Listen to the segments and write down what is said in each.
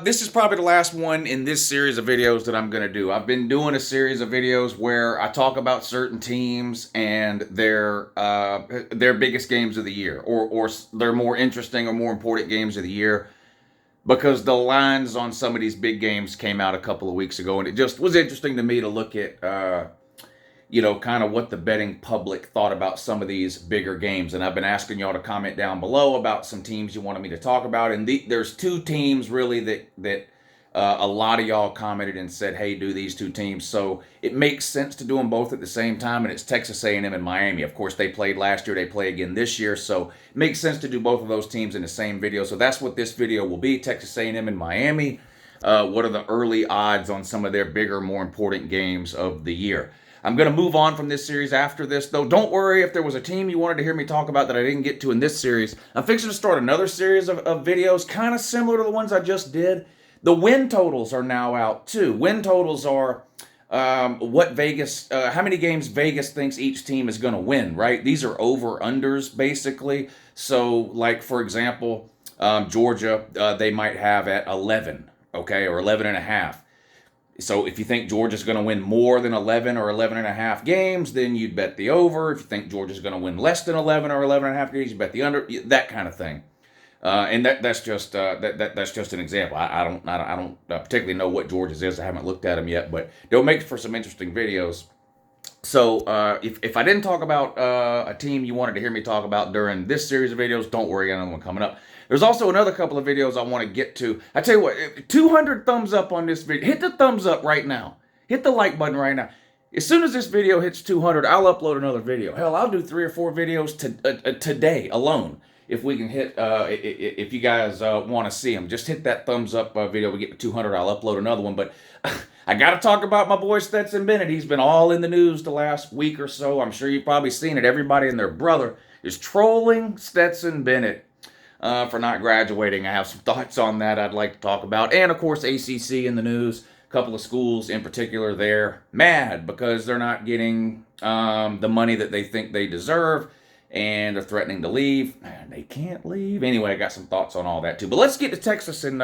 This is probably the last one in this series of videos that I'm going to do. I've been doing a series of videos where I talk about certain teams and their biggest games of the year, or their more interesting or more important games of the year, because the lines on some of these big games came out a couple of weeks ago, and it just was interesting to me to look at kind of what the betting public thought about some of these bigger games. And I've been asking y'all to comment down below about some teams you wanted me to talk about. And there's two teams really that a lot of y'all commented and said, hey, do these two teams. So it makes sense to do them both at the same time. And it's Texas A&M and Miami. Of course, they played last year. They play again this year. So it makes sense to do both of those teams in the same video. So that's what this video will be, Texas A&M and Miami. What are the early odds on some of their bigger, more important games of the year? I'm going to move on from this series after this, though. Don't worry if there was a team you wanted to hear me talk about that I didn't get to in this series. I'm fixing to start another series of videos kind of similar to the ones I just did. The win totals are now out, too. Win totals are how many games Vegas thinks each team is going to win, right? These are over-unders, basically. So, like, for example, Georgia, they might have at 11, okay, or 11 and a half. So if you think Georgia's going to win more than 11 or 11 and a half games, then you'd bet the over. If you think Georgia's going to win less than 11 or 11 and a half games, you bet the under. That kind of thing. And that's just that's just an example. I don't particularly know what Georgia's is. I haven't looked at them yet, but they'll make for some interesting videos. So if I didn't talk about a team you wanted to hear me talk about during this series of videos, don't worry, I got another one coming up. There's also another couple of videos I want to get to. I tell you what, 200 thumbs up on this video. Hit the thumbs up right now. Hit the like button right now. As soon as this video hits 200, I'll upload another video. Hell, I'll do 3 or 4 videos today alone. If we can hit, if you guys want to see them, just hit that thumbs up video. We get to 200, I'll upload another one. But I got to talk about my boy Stetson Bennett. He's been all in the news the last week or so. I'm sure you've probably seen it. Everybody and their brother is trolling Stetson Bennett for not graduating. I have some thoughts on that I'd like to talk about. And, of course, ACC in the news. A couple of schools in particular, they're mad because they're not getting the money that they think they deserve. And they're threatening to leave. And they can't leave. Anyway, I got some thoughts on all that, too. But let's get to Texas and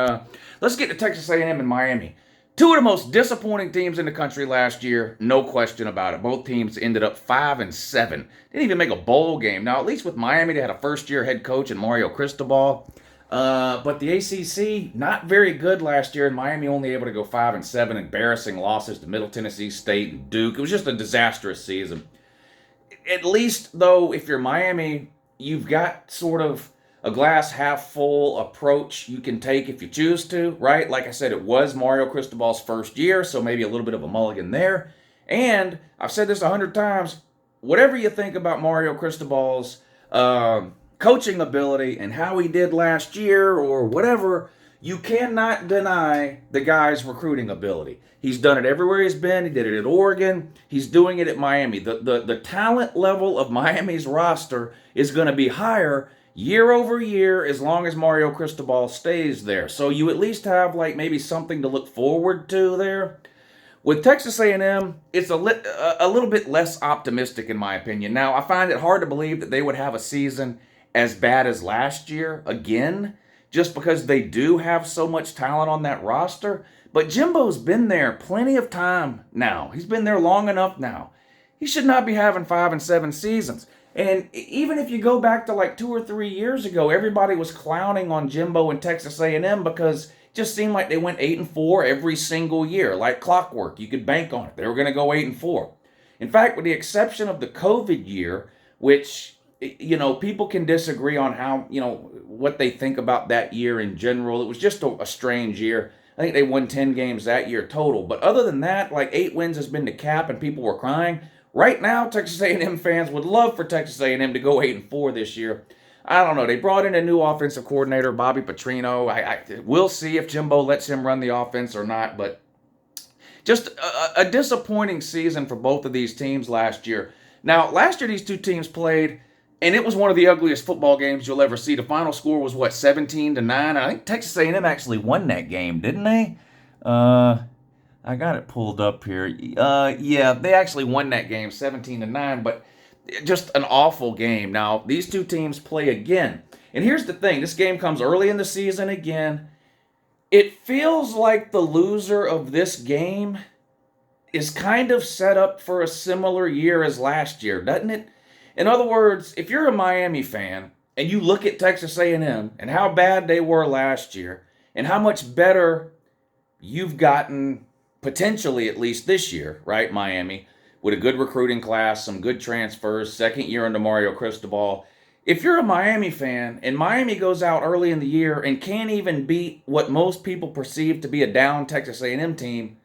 let's get to Texas A&M and Miami. Two of the most disappointing teams in the country last year, no question about it. Both teams ended up 5-7. Didn't even make a bowl game. Now, at least with Miami, they had a first-year head coach in Mario Cristobal. But the ACC, not very good last year, and Miami only able to go 5-7. Embarrassing losses to Middle Tennessee State and Duke. It was just a disastrous season. At least, though, if you're Miami, you've got sort of a glass half full approach you can take if you choose to, right? Like I said, it was Mario Cristobal's first year, so maybe a little bit of a mulligan there. And I've said this 100 times, whatever you think about Mario Cristobal's coaching ability and how he did last year or whatever, you cannot deny the guy's recruiting ability. He's done it everywhere he's been. He did it at Oregon. He's doing it at Miami. The talent level of Miami's roster is going to be higher year over year as long as Mario Cristobal stays there. So you at least have like maybe something to look forward to there. With Texas A&M, it's a little bit less optimistic in my opinion. Now, I find it hard to believe that they would have a season as bad as last year again, just because they do have so much talent on that roster. But Jimbo's been there plenty of time now. He's been there long enough now. He should not be having 5-7 seasons. And even if you go back to like 2 or 3 years ago, everybody was clowning on Jimbo and Texas A&M because it just seemed like they went 8-4 every single year, like clockwork. You could bank on it. They were going to go 8-4. In fact, with the exception of the COVID year, which, people can disagree on how, what they think about that year in general. It was just a strange year. I think they won 10 games that year total. But other than that, like 8 wins has been the cap and people were crying. Right now, Texas A&M fans would love for Texas A&M to go 8-4 this year. I don't know. They brought in a new offensive coordinator, Bobby Petrino. We'll see if Jimbo lets him run the offense or not. But just a disappointing season for both of these teams last year. Now, last year these two teams played, and it was one of the ugliest football games you'll ever see. The final score was, 17-9? I think Texas A&M actually won that game, didn't they? I got it pulled up here. Yeah, they actually won that game 17-9, but just an awful game. Now, these two teams play again. And here's the thing. This game comes early in the season again. It feels like the loser of this game is kind of set up for a similar year as last year, doesn't it? In other words, if you're a Miami fan and you look at Texas A&M and how bad they were last year and how much better you've gotten potentially at least this year, right, Miami, with a good recruiting class, some good transfers, second year under Mario Cristobal. If you're a Miami fan and Miami goes out early in the year and can't even beat what most people perceive to be a down Texas A&M team,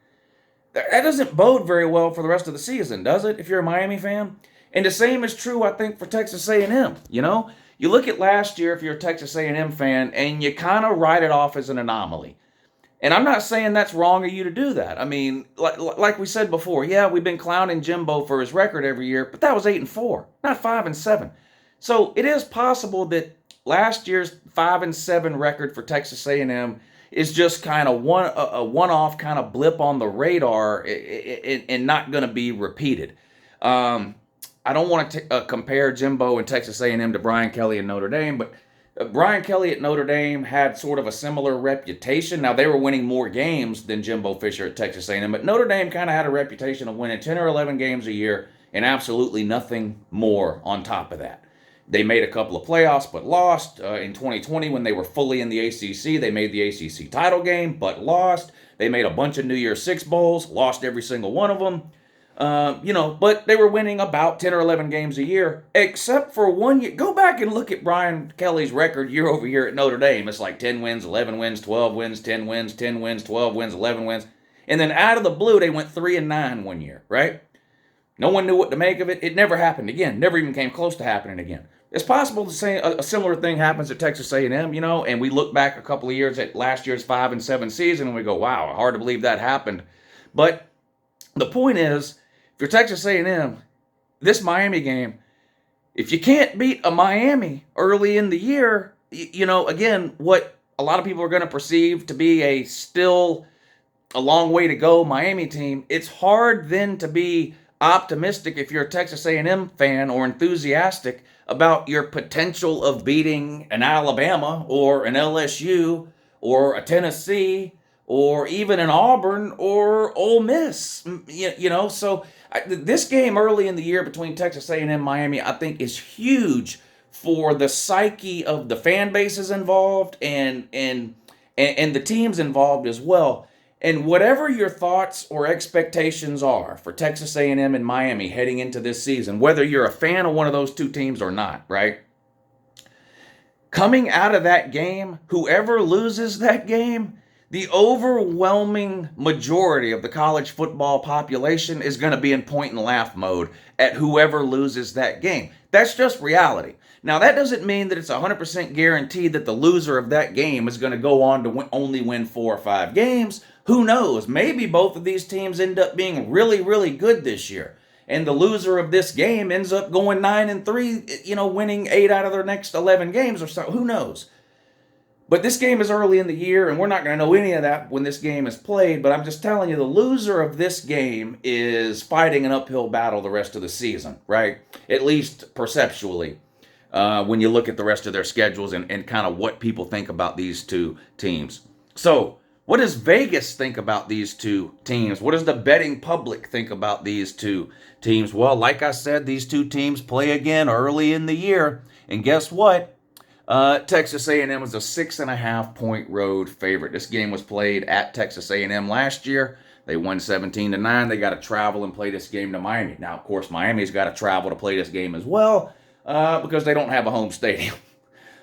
that doesn't bode very well for the rest of the season, does it? If you're a Miami fan, and the same is true, I think, for Texas A&M. You know, you look at last year if you're a Texas A&M fan, and you kind of write it off as an anomaly. And I'm not saying that's wrong of you to do that. I mean, like we said before, yeah, we've been clowning Jimbo for his record every year, but that was 8-4, not 5-7. So it is possible that last year's 5-7 record for Texas A&M is just kind of a one-off kind of blip on the radar and not going to be repeated. I don't want to compare Jimbo and Texas A&M to Brian Kelly and Notre Dame, but Brian Kelly at Notre Dame had sort of a similar reputation. Now, they were winning more games than Jimbo Fisher at Texas A&M, but Notre Dame kind of had a reputation of winning 10 or 11 games a year and absolutely nothing more on top of that. They made a couple of playoffs but lost. In 2020, when they were fully in the ACC, they made the ACC title game but lost. They made a bunch of New Year's Six bowls, lost every single one of them. But they were winning about 10 or 11 games a year, except for 1 year. Go back and look at Brian Kelly's record year over year at Notre Dame. It's like 10 wins, 11 wins, 12 wins, 10 wins, 10 wins, 12 wins, 11 wins. And then out of the blue, they went 3-9 1 year, right? No one knew what to make of it. It never happened again. Never even came close to happening again. It's possible to say a similar thing happens at Texas A&M, and we look back a couple of years at last year's 5-7 season and we go, wow, hard to believe that happened. But the point is, if you're Texas A&M, this Miami game, if you can't beat a Miami early in the year, again, what a lot of people are going to perceive to be a still a long way to go Miami team, it's hard then to be optimistic if you're a Texas A&M fan or enthusiastic about your potential of beating an Alabama or an LSU or a Tennessee or even an Auburn or Ole Miss. So this game early in the year between Texas A&M and Miami, I think, is huge for the psyche of the fan bases involved and the teams involved as well. And whatever your thoughts or expectations are for Texas A&M and Miami heading into this season, whether you're a fan of one of those two teams or not, right? Coming out of that game, whoever loses that game, the overwhelming majority of the college football population is going to be in point and laugh mode at whoever loses that game. That's just reality. Now, that doesn't mean that it's 100% guaranteed that the loser of that game is going to go on to only win 4 or 5 games. Who knows? Maybe both of these teams end up being really, really good this year. And the loser of this game ends up going 9-3, winning 8 out of their next 11 games or so. Who knows? But this game is early in the year, and we're not going to know any of that when this game is played. But I'm just telling you, the loser of this game is fighting an uphill battle the rest of the season, right? At least perceptually, when you look at the rest of their schedules and kind of what people think about these two teams. So, what does Vegas think about these two teams? What does the betting public think about these two teams? Well, like I said, these two teams play again early in the year. And guess what? Texas A&M was a 6.5-point road favorite. This game was played at Texas A&M last year. They won 17-9. They got to travel and play this game to Miami. Now, of course, Miami's got to travel to play this game as well because they don't have a home stadium.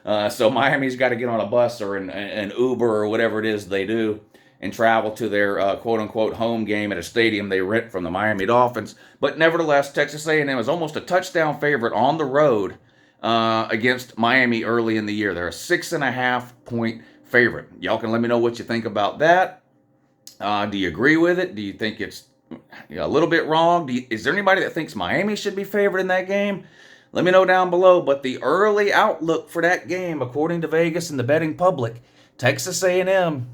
So Miami's got to get on a bus or an Uber or whatever it is they do and travel to their quote-unquote home game at a stadium they rent from the Miami Dolphins. But nevertheless, Texas A&M is almost a touchdown favorite on the road against Miami early in the year. They're a 6.5-point favorite. Y'all can let me know what you think about that. Do you agree with it? Do you think it's a little bit wrong? Is there anybody that thinks Miami should be favored in that game? Let me know down below. But the early outlook for that game, according to Vegas and the betting public, Texas A&M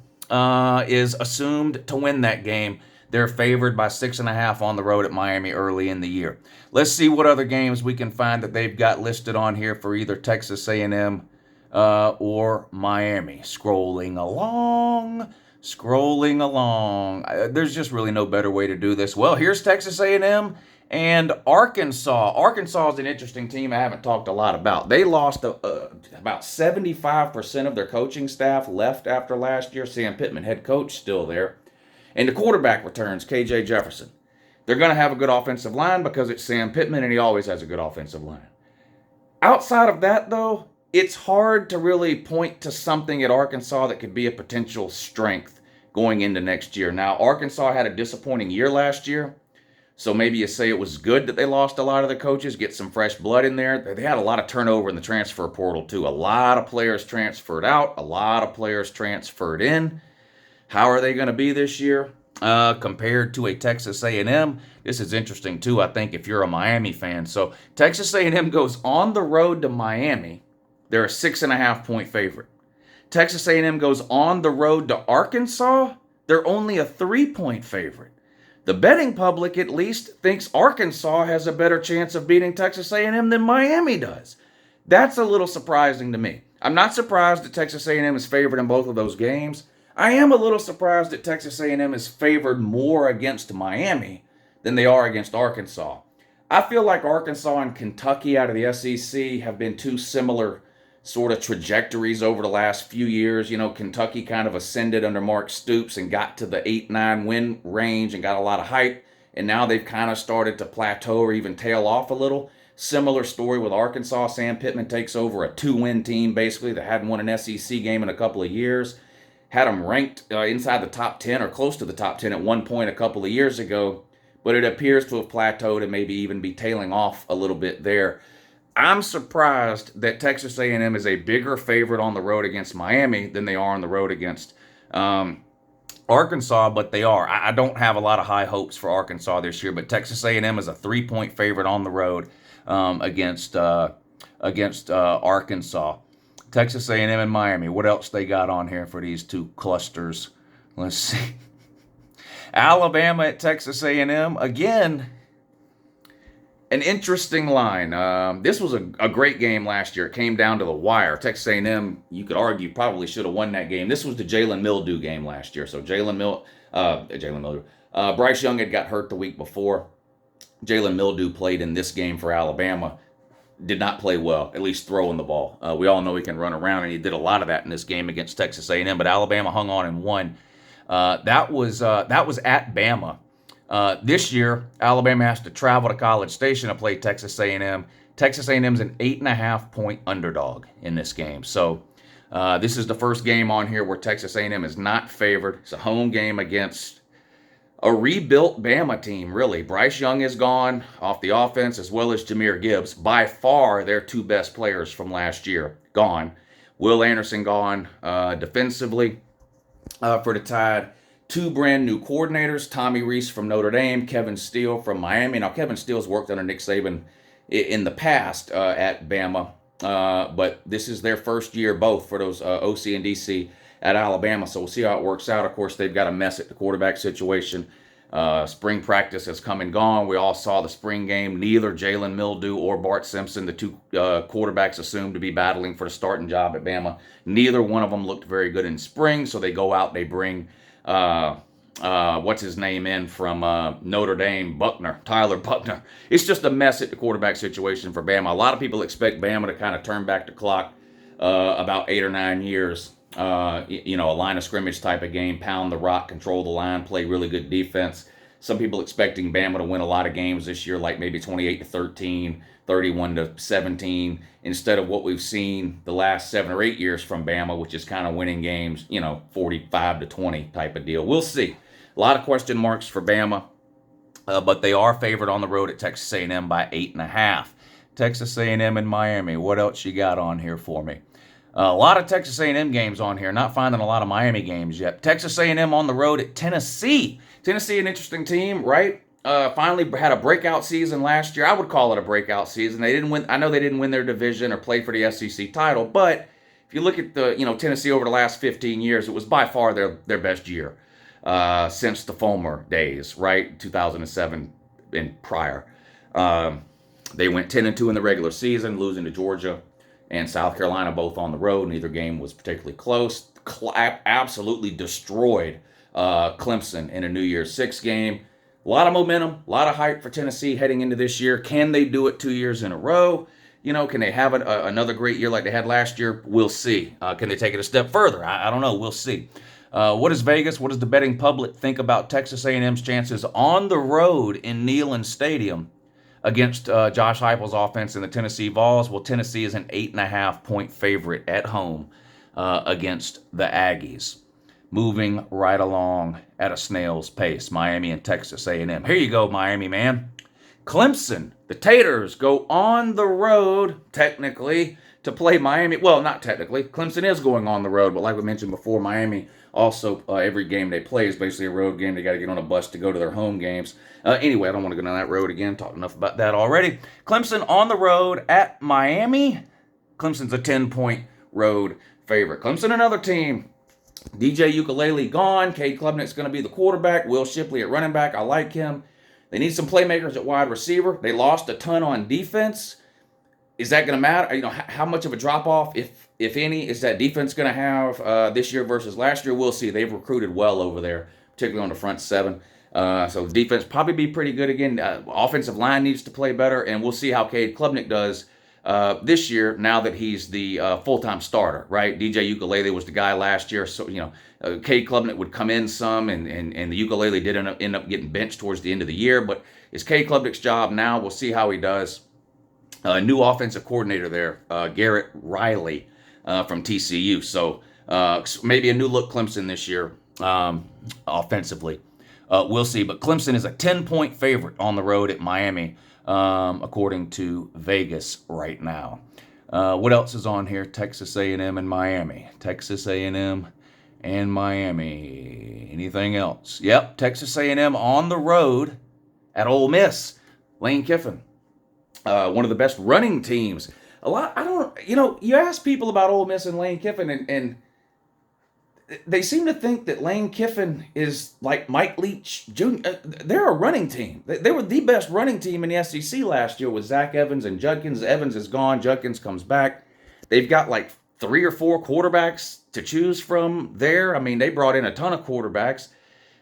is assumed to win that game. They're favored by 6.5 on the road at Miami early in the year. Let's see what other games we can find that they've got listed on here for either Texas A&M or Miami. Scrolling along. Scrolling along. There's just really no better way to do this. Well, here's Texas A&M and Arkansas. Arkansas is an interesting team I haven't talked a lot about. They lost about 75% of their coaching staff left after last year. Sam Pittman, head coach, still there. And the quarterback returns, KJ Jefferson. They're going to have a good offensive line because it's Sam Pittman, and he always has a good offensive line. Outside of that, though, it's hard to really point to something at Arkansas that could be a potential strength going into next year. Now, Arkansas had a disappointing year last year, so maybe you say it was good that they lost a lot of the coaches, get some fresh blood in there. They had a lot of turnover in the transfer portal, too. A lot of players transferred out, a lot of players transferred in. How are they going to be this year compared to a Texas A&M? This is interesting too, I think, if you're a Miami fan. So Texas A&M goes on the road to Miami. They're a 6.5-point favorite. Texas A&M goes on the road to Arkansas. They're only a 3-point favorite. The betting public, at least, thinks Arkansas has a better chance of beating Texas A&M than Miami does. That's a little surprising to me. I'm not surprised that Texas A&M is favored in both of those games. I am a little surprised that Texas A&M is favored more against Miami than they are against Arkansas. I feel like Arkansas and Kentucky out of the SEC have been two similar sort of trajectories over the last few years. You know, Kentucky kind of ascended under Mark Stoops and got to the 8-9 win range and got a lot of hype, and now they've kind of started to plateau or even tail off a little. Similar story with Arkansas. Sam Pittman takes over a 2-win team, basically, that hadn't won an SEC game in a couple of years. Had them ranked inside the top 10 or close to the top 10 at one point a couple of years ago, but it appears to have plateaued and maybe even be tailing off a little bit there. I'm surprised that Texas A&M is a bigger favorite on the road against Miami than they are on the road against Arkansas, but they are. I don't have a lot of high hopes for Arkansas this year, but Texas A&M is a 3-point favorite on the road against Arkansas. Texas A&M and Miami. What else they got on here for these two clusters? Let's see. Alabama at Texas A&M. Again, an interesting line. This was a great game last year. It came down to the wire. Texas A&M, you could argue, probably should have won that game. This was the Jalen Mildew game last year. So Bryce Young had got hurt the week before. Jalen Mildew played in this game for Alabama. Did not play well, at least throwing the ball. We all know he can run around, and he did a lot of that in this game against Texas A&M. But Alabama hung on and won. That was at Bama. This year, Alabama has to travel to College Station to play Texas A&M. Texas A&M's an 8.5-point underdog in this game. So this is the first game on here where Texas A&M is not favored. It's a home game against a rebuilt Bama team, really. Bryce Young is gone off the offense, as well as Jahmyr Gibbs. By far, their two best players from last year gone. Will Anderson gone defensively for the Tide. Two brand new coordinators, Tommy Rees from Notre Dame, Kevin Steele from Miami. Now, Kevin Steele's worked under Nick Saban in the past at Bama, but this is their first year both for those OC and DC at Alabama, so we'll see how it works out. Of course, they've got a mess at the quarterback situation. Spring practice has come and gone. We all saw the spring game. Neither Jalen Mildew or Bart Simpson, the two quarterbacks assumed to be battling for the starting job at Bama, neither one of them looked very good in spring, so they go out, they bring, what's his name in from Notre Dame, Tyler Buckner. It's just a mess at the quarterback situation for Bama. A lot of people expect Bama to kind of turn back the clock about 8 or 9 years. A line of scrimmage type of game, pound the rock, control the line, play really good defense. Some people expecting Bama to win a lot of games this year, like maybe 28-13, 31-17, instead of what we've seen the last 7 or 8 years from Bama, which is kind of winning games, 45-20 type of deal. We'll see. A lot of question marks for Bama, but they are favored on the road at Texas A&M by 8.5. Texas A&M and Miami. What else you got on here for me? A lot of Texas A&M games on here. Not finding a lot of Miami games yet. Texas A&M on the road at Tennessee. Tennessee, an interesting team, right? Finally had a breakout season last year. I would call it a breakout season. They didn't win. I know they didn't win their division or play for the SEC title, but if you look at the Tennessee over the last 15 years, it was by far their best year since the Fulmer days, right? 2007 and prior. They went 10-2 in the regular season, losing to Georgia and South Carolina both on the road. Neither game was particularly close. absolutely destroyed Clemson in a New Year's Six game. A lot of momentum, a lot of hype for Tennessee heading into this year. Can they do it 2 years in a row? Can they have another great year like they had last year? We'll see. Can they take it a step further? I don't know. We'll see. What does Vegas, what does the betting public think about Texas A&M's chances on the road in Neyland Stadium against Josh Heupel's offense and the Tennessee Vols? Well, Tennessee is an 8.5-point favorite at home against the Aggies. Moving right along at a snail's pace, Miami and Texas A&M. Here you go, Miami, man. Clemson, the Taters, go on the road, technically, to play Miami. Well, not technically. Clemson is going on the road, but like we mentioned before, Miami also, every game they play is basically a road game. They got to get on a bus to go to their home games. Anyway, I don't want to go down that road again. Talked enough about that already. Clemson on the road at Miami. Clemson's a 10-point road favorite. Clemson, another team. DJ Ukulele gone. Cade Klubnik's going to be the quarterback. Will Shipley at running back. I like him. They need some playmakers at wide receiver. They lost a ton on defense. Is that going to matter? How much of a drop-off, if any, is that defense going to have this year versus last year? We'll see. They've recruited well over there, particularly on the front seven. So defense probably be pretty good again. Offensive line needs to play better, and we'll see how Cade Klubnik does this year now that he's the full-time starter, right? DJ Ukulele was the guy last year, so, Cade Klubnik would come in some, and the Ukulele did end up getting benched towards the end of the year, but it's Cade Klubnik's job now. We'll see how he does. New offensive coordinator there, Garrett Riley from TCU. So maybe a new look Clemson this year offensively. We'll see. But Clemson is a 10-point favorite on the road at Miami, according to Vegas right now. What else is on here? Texas A&M and Miami. Texas A&M and Miami. Anything else? Yep, Texas A&M on the road at Ole Miss. Lane Kiffin. One of the best running teams. You ask people about Ole Miss and Lane Kiffin, and they seem to think that Lane Kiffin is like Mike Leach Jr. They're a running team. They were the best running team in the SEC last year with Zach Evans and Judkins. Evans is gone. Judkins comes back. They've got like 3 or 4 quarterbacks to choose from there. I mean, they brought in a ton of quarterbacks.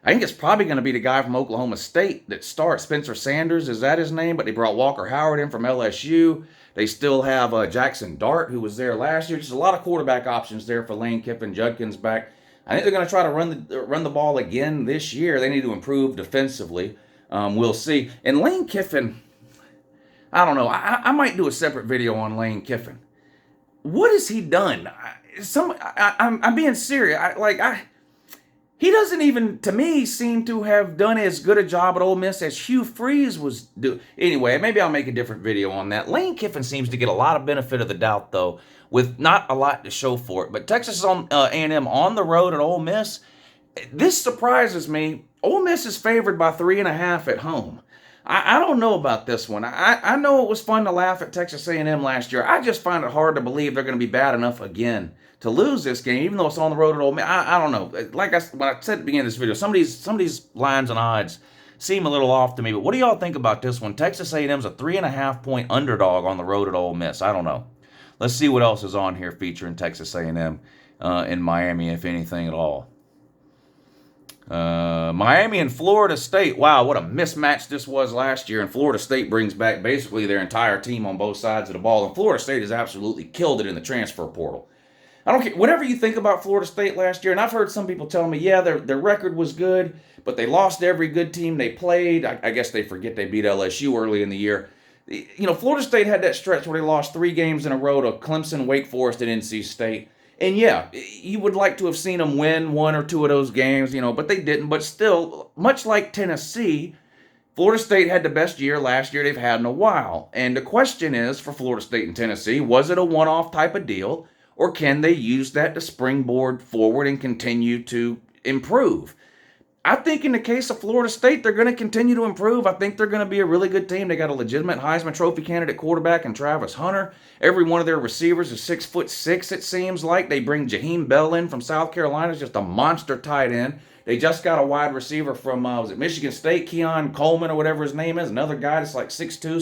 I think it's probably going to be the guy from Oklahoma State that starts. Spencer Sanders, is that his name? But they brought Walker Howard in from LSU. They still have Jackson Dart, who was there last year. Just a lot of quarterback options there for Lane Kiffin. Judkins back. I think they're going to try to run the ball again this year. They need to improve defensively. We'll see. And Lane Kiffin, I don't know. I might do a separate video on Lane Kiffin. What has he done? I'm being serious. He doesn't even, to me, seem to have done as good a job at Ole Miss as Hugh Freeze was doing. Anyway, maybe I'll make a different video on that. Lane Kiffin seems to get a lot of benefit of the doubt, though, with not a lot to show for it. But Texas A&M on the road at Ole Miss, this surprises me. Ole Miss is favored by 3.5 at home. I don't know about this one. I know it was fun to laugh at Texas A&M last year. I just find it hard to believe they're going to be bad enough again to lose this game, even though it's on the road at Ole Miss. I don't know. Like when I said at the beginning of this video, some of these lines and odds seem a little off to me. But what do y'all think about this one? Texas A&M's a 3.5-point underdog on the road at Ole Miss. I don't know. Let's see what else is on here featuring Texas A&M in Miami, if anything at all. Miami and Florida State. Wow, what a mismatch this was last year. And Florida State brings back basically their entire team on both sides of the ball. And Florida State has absolutely killed it in the transfer portal. I don't care. Whatever you think about Florida State last year, and I've heard some people tell me, yeah, their record was good, but they lost every good team they played. I guess they forget they beat LSU early in the year. Florida State had that stretch where they lost 3 games in a row to Clemson, Wake Forest, and NC State. And yeah, you would like to have seen them win 1 or 2 of those games, but they didn't. But still, much like Tennessee, Florida State had the best year last year they've had in a while. And the question is, for Florida State and Tennessee, was it a one-off type of deal? Or can they use that to springboard forward and continue to improve? I think in the case of Florida State, they're going to continue to improve. I think they're going to be a really good team. They got a legitimate Heisman Trophy candidate quarterback in Travis Hunter. Every one of their receivers is 6'6", it seems like. They bring Jaheim Bell in from South Carolina, just a monster tight end. They just got a wide receiver from, Michigan State, Keon Coleman or whatever his name is. Another guy that's like 6'2",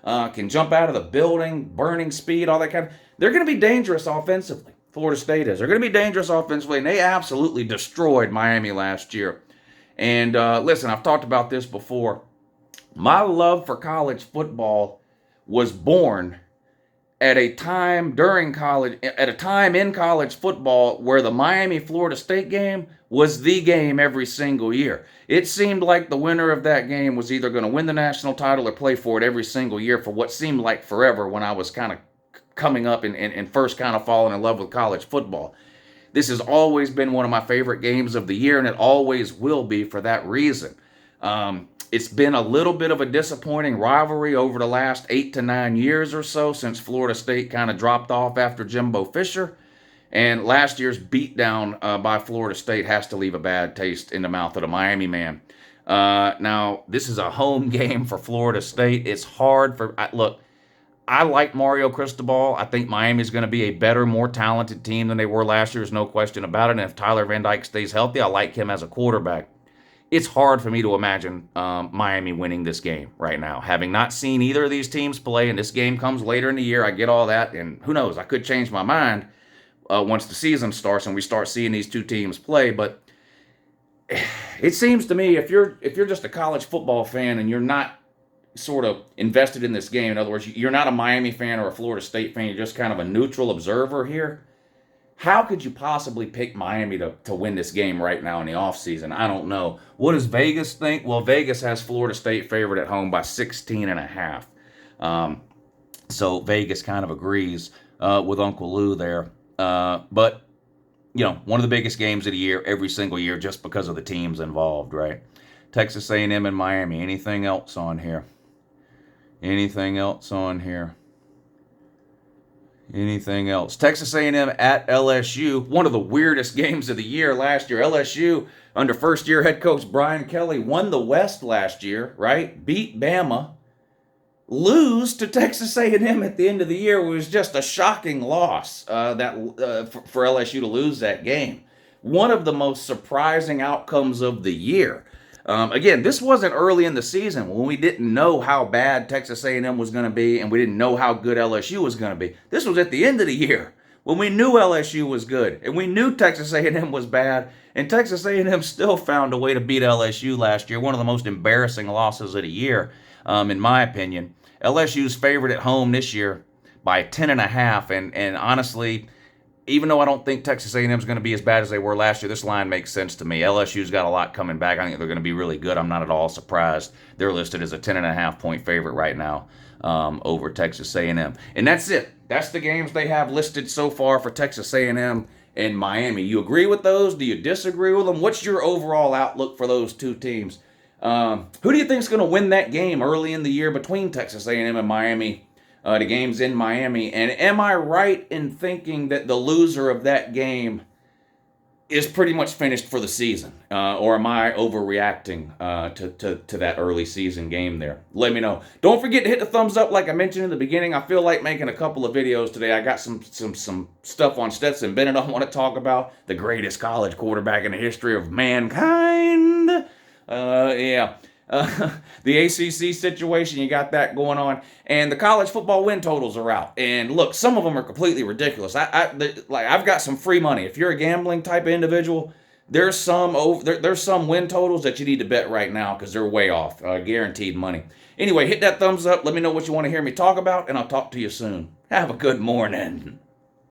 6'3", can jump out of the building, burning speed, all that kind of. They're going to be dangerous offensively. Florida State is. They're going to be dangerous offensively, and they absolutely destroyed Miami last year. And listen, I've talked about this before. My love for college football was born at a time in college football where the Miami Florida State game was the game every single year. It seemed like the winner of that game was either going to win the national title or play for it every single year for what seemed like forever when I was kind of coming up and first kind of falling in love with college football. This has always been one of my favorite games of the year, and it always will be for that reason. It's been a little bit of a disappointing rivalry over the last 8 to 9 years or so since Florida State kind of dropped off after Jimbo Fisher. And last year's beatdown by Florida State has to leave a bad taste in the mouth of the Miami man. Now, this is a home game for Florida State. It's hard for... Look, I like Mario Cristobal. I think Miami's going to be a better, more talented team than they were last year. There's no question about it. And if Tyler Van Dyke stays healthy, I like him as a quarterback. It's hard for me to imagine Miami winning this game right now. Having not seen either of these teams play, and this game comes later in the year, I get all that, and who knows, I could change my mind once the season starts and we start seeing these two teams play. But it seems to me if you're just a college football fan and you're not sort of invested in this game, in other words, you're not a Miami fan or a Florida State fan, you're just kind of a neutral observer here, how could you possibly pick Miami to win this game right now in the offseason? I don't know. What does Vegas think? Well, Vegas has Florida State favored at home by 16.5. So Vegas kind of agrees with Uncle Lou there. But, one of the biggest games of the year every single year just because of the teams involved, right? Texas A&M and Miami. Anything else on here? Anything else on here? Anything else? Texas A&M at LSU, one of the weirdest games of the year last year. LSU, under first-year head coach Brian Kelly, won the West last year, right? Beat Bama. Lose to Texas A&M at the end of the year was just a shocking loss for LSU to lose that game. One of the most surprising outcomes of the year. Again, this wasn't early in the season when we didn't know how bad Texas A&M was going to be and we didn't know how good LSU was going to be. This was at the end of the year when we knew LSU was good and we knew Texas A&M was bad, and Texas A&M still found a way to beat LSU last year. One of the most embarrassing losses of the year, in my opinion. LSU's favored at home this year by 10.5, and honestly, even though I don't think Texas A&M is going to be as bad as they were last year, this line makes sense to me. LSU's got a lot coming back. I think they're going to be really good. I'm not at all surprised. They're listed as a 10.5 point favorite right now over Texas A&M. And that's it. That's the games they have listed so far for Texas A&M and Miami. You agree with those? Do you disagree with them? What's your overall outlook for those two teams? Who do you think is going to win that game early in the year between Texas A&M and Miami? The game's in Miami. And am I right in thinking that the loser of that game is pretty much finished for the season? Or am I overreacting to that early season game there? Let me know. Don't forget to hit the thumbs up like I mentioned in the beginning. I feel like making a couple of videos today. I got some stuff on Stetson Bennett I want to talk about. The greatest college quarterback in the history of mankind. The ACC situation, you got that going on, and the college football win totals are out. And look, some of them are completely ridiculous. I've got some free money. If you're a gambling type of individual, there's some win totals that you need to bet right now because they're way off, guaranteed money. Anyway, hit that thumbs up. Let me know what you want to hear me talk about, and I'll talk to you soon. Have a good morning.